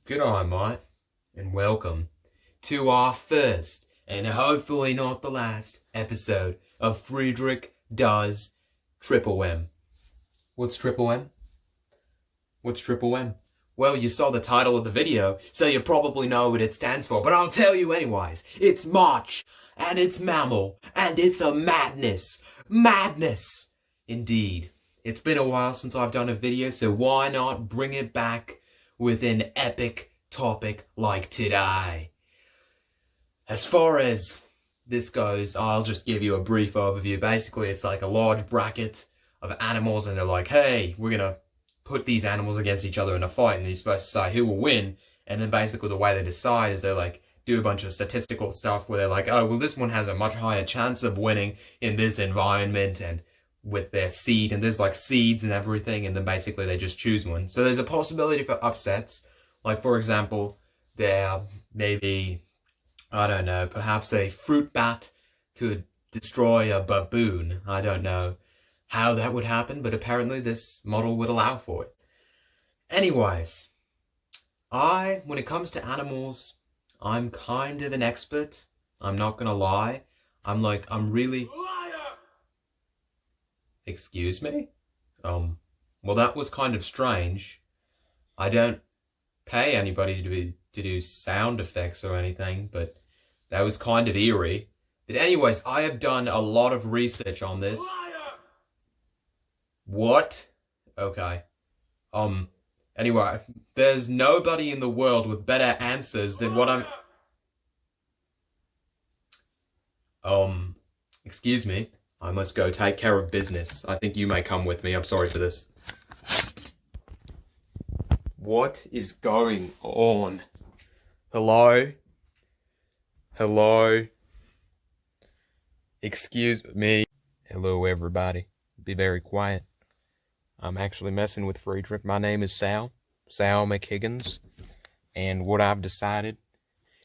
Good on, mate, and welcome to our first, and hopefully not the last, episode of Fredrick Does Triple M. What's Triple M? What's Triple M? Well, you saw the title of the video, so you probably know what it stands for, but I'll tell you anyways. It's March, and it's Mammal, and it's a madness. Madness! Indeed. It's been a while since I've done a video, so why not bring it back with an epic topic like today? As far as this goes, I'll just give you a brief overview. Basically, it's like a large bracket of animals, and they're like, hey, we're gonna put these animals against each other in a fight, and you're supposed to say who will win. And then basically the way they decide is they like do a bunch of statistical stuff where they're like, oh, well, this one has a much higher chance of winning in this environment and with their seed, and there's like seeds and everything, and then basically they just choose one. So there's a possibility for upsets. Like, for example, there maybe, I don't know, perhaps a fruit bat could destroy a baboon. I don't know how that would happen, but apparently this model would allow for it. Anyways, when it comes to animals, I'm kind of an expert. I'm not gonna lie. I'm really... Excuse me? Well, that was kind of strange. I don't pay anybody to do sound effects or anything, but that was kind of eerie. But anyways, I have done a lot of research on this. What? Okay. Anyway, there's nobody in the world with better answers than what I'm... Excuse me. I must go take care of business. I think you may come with me. I'm sorry for this. What is going on? Hello? Hello? Excuse me. Hello, everybody. Be very quiet. I'm actually messing with Fredrick. My name is Sal McHiggins. And what I've decided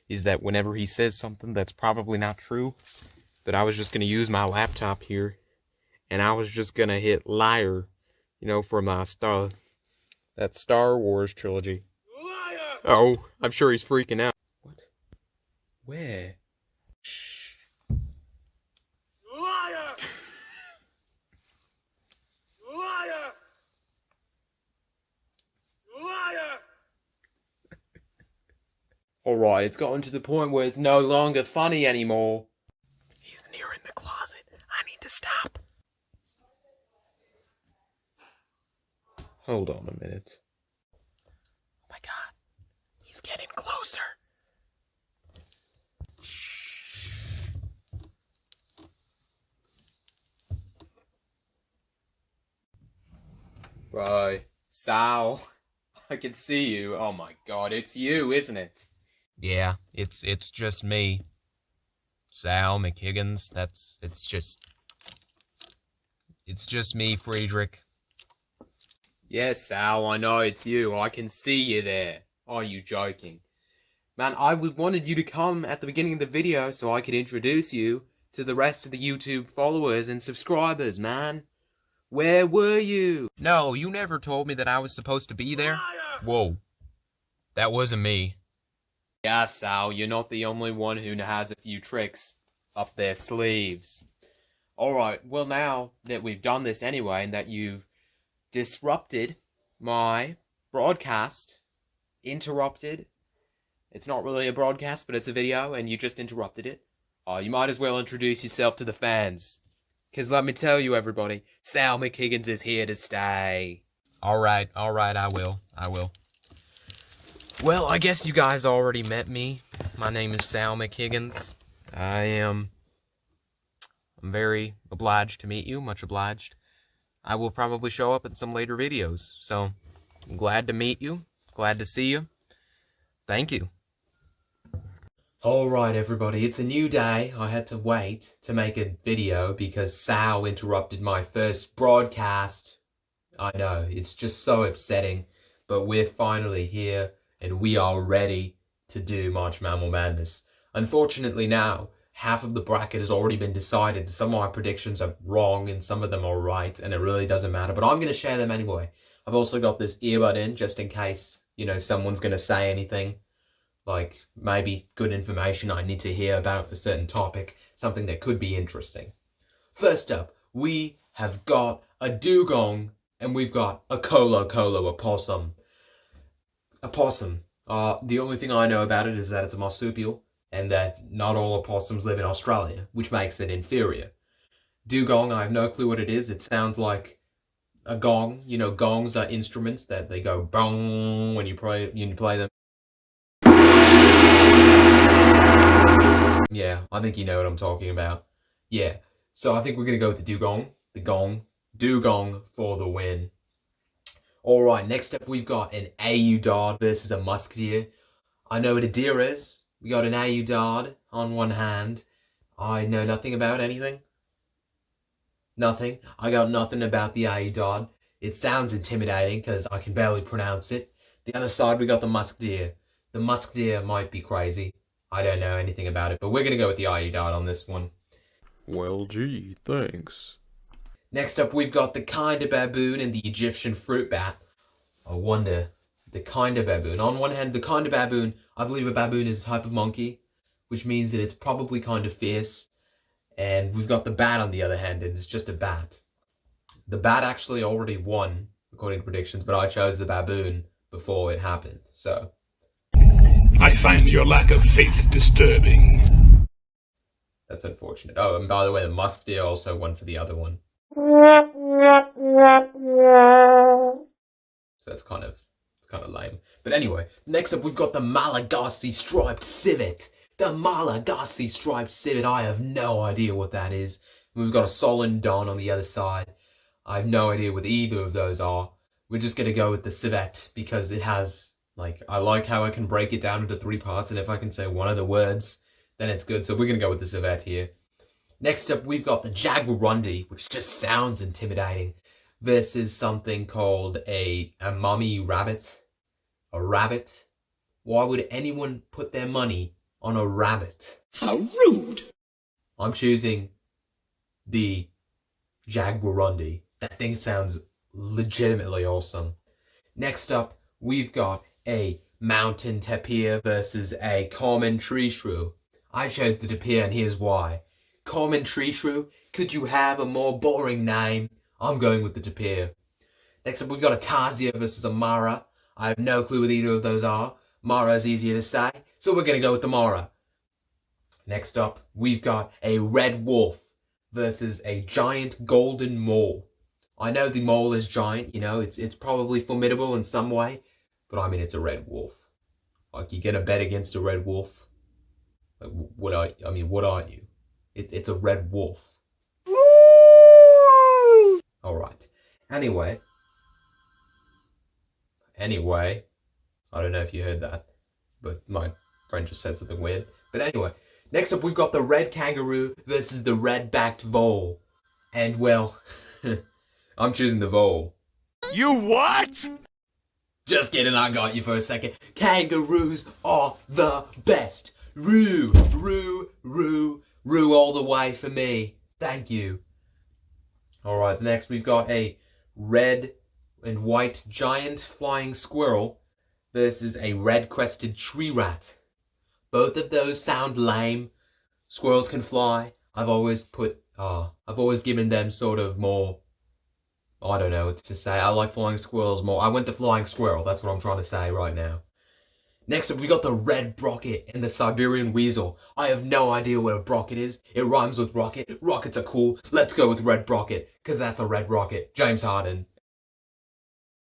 is that whenever he says something that's probably not true, that I was just going to use my laptop here, and I was just going to hit liar, you know, from that Star Wars trilogy. Liar! Oh, I'm sure he's freaking out. What? Where? Shh. Liar! Liar! Liar! Alright, it's gotten to the point where it's no longer funny anymore. He's near in the closet. I need to stop. Hold on a minute. Oh my god. He's getting closer. Shh. Bye. Sal. I can see you. Oh my god, it's you, isn't it? Yeah, it's just me. Sal McHiggins, it's just me, Fredrick. Yes, Sal, I know it's you. I can see you there. Are you joking? Man, I wanted you to come at the beginning of the video so I could introduce you to the rest of the YouTube followers and subscribers, man. Where were you? No, you never told me that I was supposed to be there. Whoa. That wasn't me. Yeah, Sal, you're not the only one who has a few tricks up their sleeves. Alright, well now that we've done this anyway, and that you've disrupted my broadcast, interrupted, it's not really a broadcast, but it's a video, and you just interrupted it, you might as well introduce yourself to the fans. Because let me tell you, everybody, Sal McHiggins is here to stay. Alright, I will. Well, I guess you guys already met me. My name is Sal McHiggins. I'm very obliged to meet you, much obliged. I will probably show up in some later videos, so I'm glad to meet you, glad to see you. Thank you. Alright everybody, it's a new day. I had to wait to make a video because Sal interrupted my first broadcast. I know, it's just so upsetting, but we're finally here. And we are ready to do March Mammal Madness. Unfortunately now, half of the bracket has already been decided. Some of my predictions are wrong and some of them are right, and it really doesn't matter. But I'm going to share them anyway. I've also got this earbud in, just in case, you know, someone's going to say anything, like maybe good information I need to hear about a certain topic, something that could be interesting. First up, we have got a dugong, and we've got a colo opossum. Opossum. The only thing I know about it is that it's a marsupial, and that not all opossums live in Australia, which makes it inferior. Dugong, I have no clue what it is. It sounds like a gong. You know, gongs are instruments that they go bong when you play them. Yeah, I think you know what I'm talking about. Yeah, so I think we're gonna go with the dugong. Dugong for the win. Alright, next up we've got an Aoudad versus a musk deer. I know what a deer is. We got an Aoudad on one hand. I know nothing about anything. Nothing. I got nothing about the Aoudad. It sounds intimidating because I can barely pronounce it. The other side we got the musk deer. The musk deer might be crazy. I don't know anything about it, but we're gonna go with the Aoudad on this one. Well, gee, thanks. Next up, we've got the kind of baboon and the Egyptian fruit bat. I wonder, the kind of baboon. On one hand, the kind of baboon, I believe a baboon is a type of monkey, which means that it's probably kind of fierce. And we've got the bat on the other hand, and it's just a bat. The bat actually already won, according to predictions, but I chose the baboon before it happened, so. I find your lack of faith disturbing. That's unfortunate. Oh, and by the way, the musk deer also won for the other one. So it's kind of lame. But anyway, next up we've got the Malagasy striped civet. The Malagasy striped civet. I have no idea what that is. We've got a Solendon on the other side. I have no idea what either of those are. We're just gonna go with the civet because it has, like, I like how I can break it down into 3 parts, and if I can say one of the words, then it's good. So we're gonna go with the civet here. Next up, we've got the Jaguarundi, which just sounds intimidating, versus something called a mummy rabbit. A rabbit? Why would anyone put their money on a rabbit? How rude! I'm choosing the Jaguarundi. That thing sounds legitimately awesome. Next up, we've got a mountain tapir versus a common tree shrew. I chose the tapir, and here's why. Common tree shrew, could you have a more boring name? I'm going with the tapir. Next up, we've got a tarsier versus a mara. I have no clue what either of those are. Mara is easier to say, so we're going to go with the mara. Next up, we've got a red wolf versus a giant golden mole. I know the mole is giant, you know, it's probably formidable in some way, but I mean, it's a red wolf. Like, you get a bet against a red wolf? Like, what are you? It's a red wolf. Alright. Anyway, I don't know if you heard that, but my friend just said something weird. But anyway, next up we've got the red kangaroo versus the red-backed vole. And well, I'm choosing the vole. You what? Just kidding, I got you for a second. Kangaroos are the best. Roo, roo, roo, roo all the way for me. Thank you. Alright, next we've got a red and white giant flying squirrel versus a red-crested tree rat. Both of those sound lame. Squirrels can fly. I've always given them sort of more, I don't know what to say. I like flying squirrels more. I went the flying squirrel. That's what I'm trying to say right now. Next up, we got the red brocket and the Siberian weasel. I have no idea what a brocket is. It rhymes with rocket. Rockets are cool. Let's go with red brocket, because that's a red rocket. James Harden.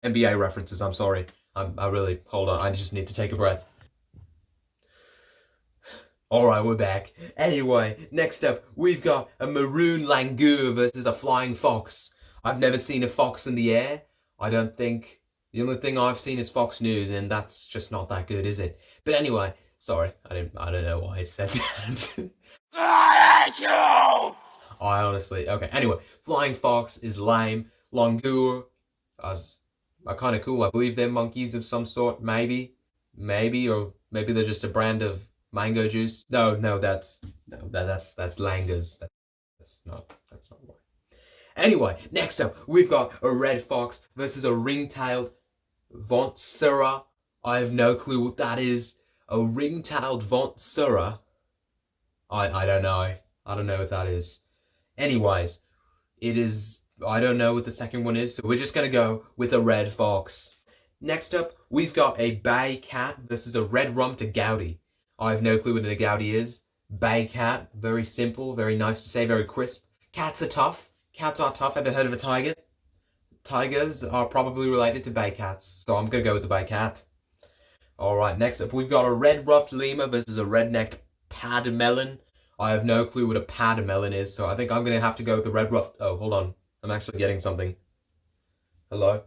NBA references, I'm sorry. Hold on, I just need to take a breath. Alright, we're back. Anyway, next up, we've got a Maroon Langur versus a flying fox. I've never seen a fox in the air. I don't think. The only thing I've seen is Fox News, and that's just not that good, is it? But anyway, sorry, I don't know why I said that. I hate you! I honestly, okay, anyway, flying fox is lame. Langur are kind of cool. I believe they're monkeys of some sort, maybe, or maybe they're just a brand of mango juice. No, that's langurs. That's not right. Anyway, next up, we've got a red fox versus a ring-tailed Vonsera I have no clue what that is. A ring-tailed Vontsura. I don't know. I don't know what that is. Anyways, it is... I don't know what the second one is, so we're just gonna go with a red fox. Next up, we've got a bay cat versus a red-rumped Aoudad. I have no clue what an Aoudad is. Bay cat, very simple, very nice to say, very crisp. Cats are tough. Cats are tough. Ever heard of a tiger? Tigers are probably related to bay cats, so I'm gonna go with the bay cat. Alright, next up we've got a red-ruffed lemur versus a red-necked Pademelon. I have no clue what a Pademelon is, so I think I'm gonna have to go with the red-ruffed... Oh, hold on. I'm actually getting something. Hello?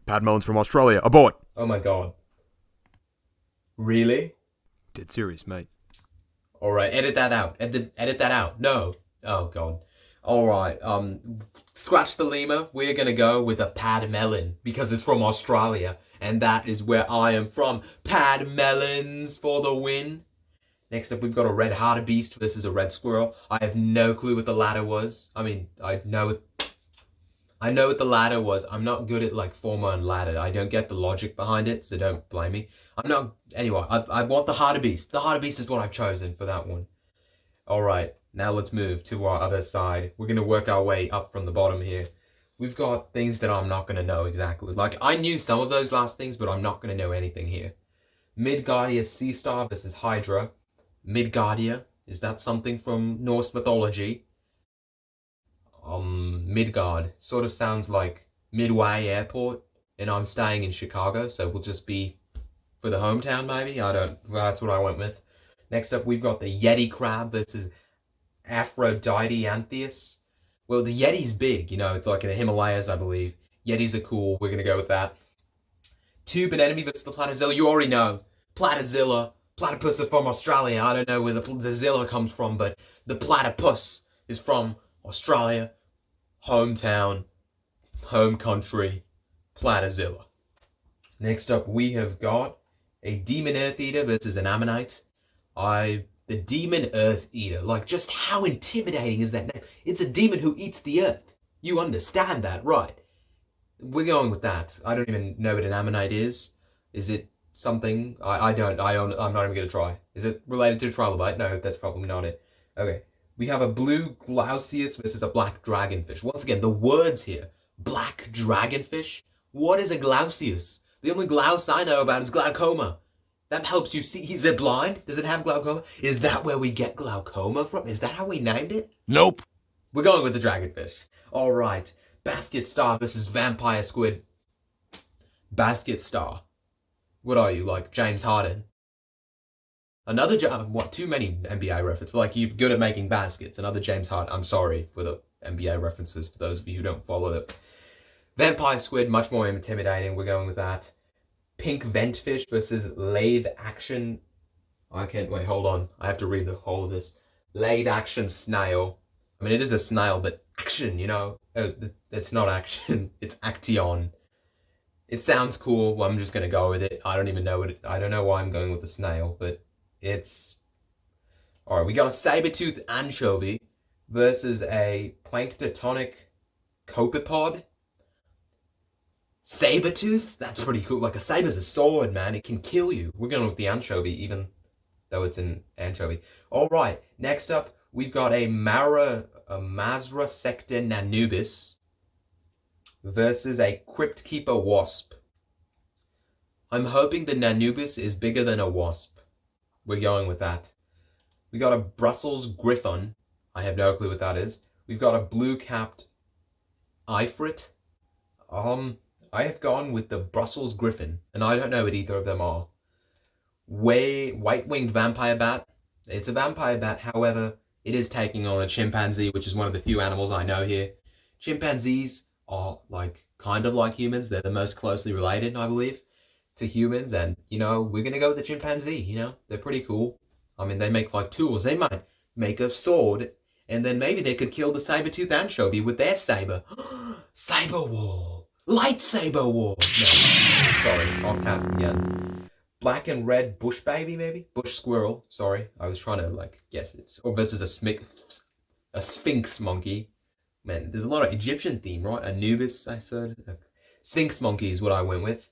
Pademelon's from Australia. Abort! Oh my god. Really? Dead serious, mate. Alright, edit that out. Edit that out. No. Oh god. Alright, scratch the lemur. We're gonna go with a Pademelon because it's from Australia, and that is where I am from. Pademelons for the win. Next up, we've got a red Hartebeest versus a red squirrel. I have no clue what the latter was. I mean, I know what the ladder was. I'm not good at like former and ladder. I don't get the logic behind it, so don't blame me. Anyway, I want the Hartebeest. The Hartebeest is what I've chosen for that one. Alright, now let's move to our other side. We're going to work our way up from the bottom here. We've got things that I'm not going to know exactly. Like, I knew some of those last things, but I'm not going to know anything here. Midgardia Seastar versus Hydra. Midgardia, is that something from Norse mythology? Midgard. Sort of sounds like Midway Airport, and I'm staying in Chicago, so we'll just be for the hometown maybe? That's what I went with. Next up, we've got the Yeti Crab versus Aphrodite. Well, the Yeti's big, you know, it's like in the Himalayas, I believe. Yetis are cool, we're gonna go with that. Tube and enemy versus the Platyzilla, you already know. Platyzilla, platypus are from Australia. I don't know where the zilla comes from, but the platypus is from Australia. Hometown, home country, Platyzilla. Next up, we have got a Demon Eartheater versus an Ammonite. The Demon Eartheater, like, just how intimidating is that name? It's a demon who eats the earth. You understand that, right? We're going with that. I don't even know what an Ammonite is. Is it something? I'm not even going to try. Is it related to a trilobite? No, that's probably not it. Okay. We have a blue Glaucius versus a black dragonfish. Once again, the words here. Black dragonfish? What is a Glaucius? The only glouse I know about is glaucoma. That helps you see. Is it blind? Does it have glaucoma? Is that where we get glaucoma from? Is that how we named it? Nope. We're going with the dragonfish. Alright. Basket Star versus Vampire Squid. Basket Star. What are you, like James Harden? Another, what, too many NBA references. Like, you're good at making baskets. Another James Harden. I'm sorry for the NBA references for those of you who don't follow it. Vampire Squid, much more intimidating. We're going with that. Pink Ventfish versus Lathe Action. I can't, wait, hold on. I have to read the whole of this. Lathe Action Snail. I mean, it is a snail, but action, you know? It's not action. It's action. It sounds cool. Well, I'm just going to go with it. I don't even know I don't know why I'm going with the snail, but it's... Alright, we got a Saber-toothed Anchovy versus a Planktonic Copepod. Saber-tooth? That's pretty cool. Like, a saber's a sword, man. It can kill you. We're going with the anchovy, even though it's an anchovy. Alright, next up, we've got a Masrasector nananubis versus a Crypt Keeper wasp. I'm hoping the nananubis is bigger than a wasp. We're going with that. We got a Brussels Griffon. I have no clue what that is. We've got a blue-capped Ifrit. I have gone with the Brussels Griffon, and I don't know what either of them are. White-winged vampire bat. It's a vampire bat, however, it is taking on a chimpanzee, which is one of the few animals I know here. Chimpanzees are, like, kind of like humans. They're the most closely related, I believe, to humans, and, you know, we're gonna go with the chimpanzee, you know? They're pretty cool. I mean, they make, like, tools. They might make a sword, and then maybe they could kill the saber-toothed anchovy with their saber. Saber wall. Lightsaber war. No, sorry, off task again. Black and red bush baby, maybe? Bush squirrel, sorry. I was trying to, like, guess it. Or versus a Sphinx Monkey. Man, there's a lot of Egyptian theme, right? Anubis, I said. Sphinx Monkey is what I went with.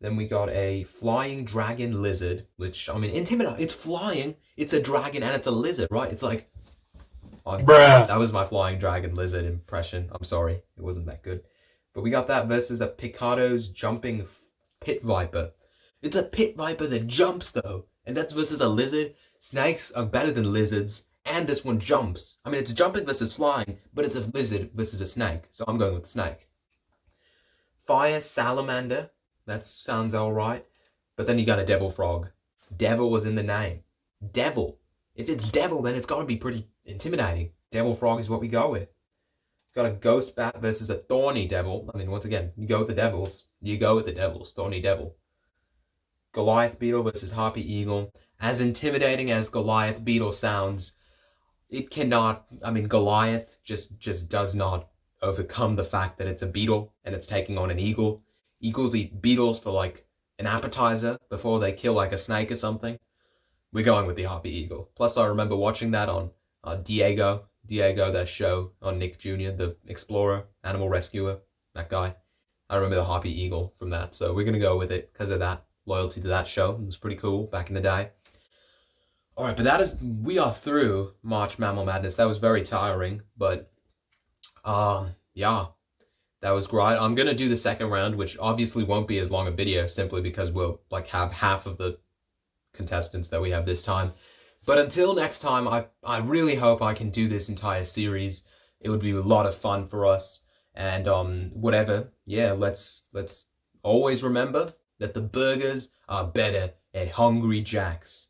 Then we got a flying dragon lizard, which, I mean, intimidating. It's flying, it's a dragon, and it's a lizard, right? It's like... Bruh. That was my flying dragon lizard impression. I'm sorry, it wasn't that good. But we got that versus a Picado's jumping Pitviper. It's a Pitviper that jumps, though. And that's versus a lizard. Snakes are better than lizards. And this one jumps. I mean, it's jumping versus flying, but it's a lizard versus a snake. So I'm going with the snake. Fire salamander. That sounds alright. But then you got a devil frog. Devil was in the name. Devil. If it's devil, then it's got to be pretty intimidating. Devil frog is what we go with. Got a ghost bat versus a thorny devil. I mean, once again, you go with the devils. You go with the devils. Thorny devil. Goliath beetle versus Harpy eagle. As intimidating as Goliath beetle sounds, it cannot, I mean, Goliath just does not overcome the fact that it's a beetle and it's taking on an eagle. Eagles eat beetles for like an appetizer before they kill like a snake or something. We're going with the Harpy eagle. Plus, I remember watching that on Diego, that show on Nick Jr., the explorer, animal rescuer, that guy. I remember the Harpy eagle from that, so we're going to go with it because of that loyalty to that show. It was pretty cool back in the day. Alright, but we are through March Mammal Madness. That was very tiring, but yeah, that was great. I'm going to do the second round, which obviously won't be as long a video simply because we'll like have half of the contestants that we have this time. But until next time, I really hope I can do this entire series. It would be a lot of fun for us. And whatever, yeah, let's always remember that the burgers are better at Hungry Jack's.